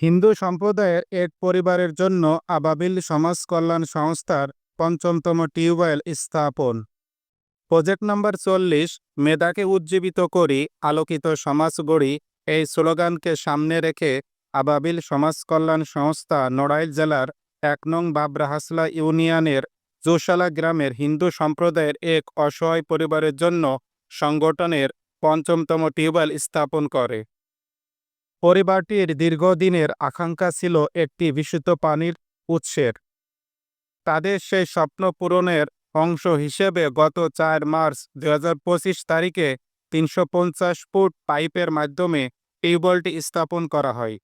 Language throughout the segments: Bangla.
হিন্দু সম্প্রদায়ের এক পরিবারের জন্য আবাবিল সমাজ কল্যাণ সংস্থার ৫ম টিউবওয়েল স্থাপন। প্রজেক্ট নাম্বার ৪০ মেধাকে উজ্জীবিত করি, আলোকিত সমাজ গড়ি, এই স্লোগানকে সামনে রেখে আবাবিল সমাজ কল্যাণ সংস্থা নড়াইল জেলার ১ নং বাবরাহাসলা ইউনিয়নের জোশালা গ্রামের হিন্দু সম্প্রদায়ের এক অসহায় পরিবারের জন্য সংগঠনের ৫ম টিউবওয়েল স্থাপন করে। পরিবারটির দীর্ঘদিনের আকাঙ্ক্ষা ছিল একটি বিশুদ্ধ পানির উৎসের। তাদের সেই স্বপ্ন পূরণের অংশ হিসেবে গত ৪ মার্চ ২০২৫ তারিখে ৩৫০ ফুট পাইপের মাধ্যমে টিউবওয়েলটি স্থাপন করা হয়।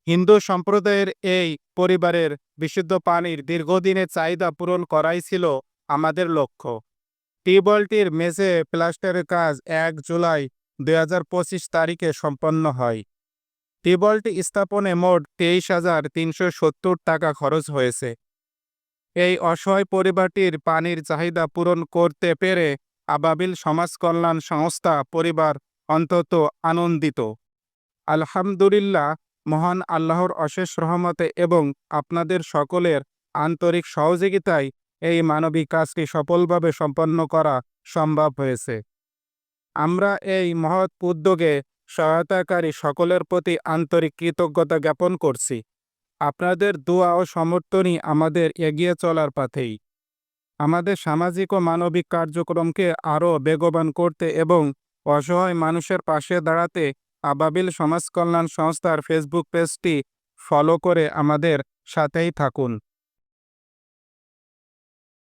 হিন্দু সম্প্রদায়ের এই পরিবারের বিশুদ্ধ পানির দীর্ঘদিনের চাহিদা পূরণ করাই ছিল আমাদের লক্ষ্য। টিউবওয়েলটির মেঝে প্লাস্টারের কাজ ১ জুলাই ২০২৫ তারিখে সম্পন্ন হয়। টিউবওয়েলটি স্থাপনে মোট ২৩,৩৭০ টাকা খরচ হয়েছে। এই অসহায় পরিবারটির পানির চাহিদা পূরণ করতে পেরে আবাবিল সমাজ কল্যাণ সংস্থা পরিবার অন্তত আনন্দিত। আলহামদুলিল্লাহ, মহান আল্লাহর অশেষ রহমতে এবং আপনাদের সকলের আন্তরিক সহযোগিতায় এই মানবিক কাজটি সফলভাবে সম্পন্ন করা সম্ভব হয়েছে। আমরা এই মহৎ উদ্যোগে সহায়তাকারী সকলের প্রতি আন্তরিক কৃতজ্ঞতা জ্ঞাপন করছি। আপনাদের দোয়া ও সমর্থনই আমাদের এগিয়ে চলার পথেই। আমাদের সামাজিক ও মানবিক কার্যক্রমকে আরও বেগবান করতে এবং অসহায় মানুষের পাশে দাঁড়াতে আবাবিল সমাজ কল্যাণ সংস্থার ফেসবুক পেজটি ফলো করে আমাদের সাথেই থাকুন।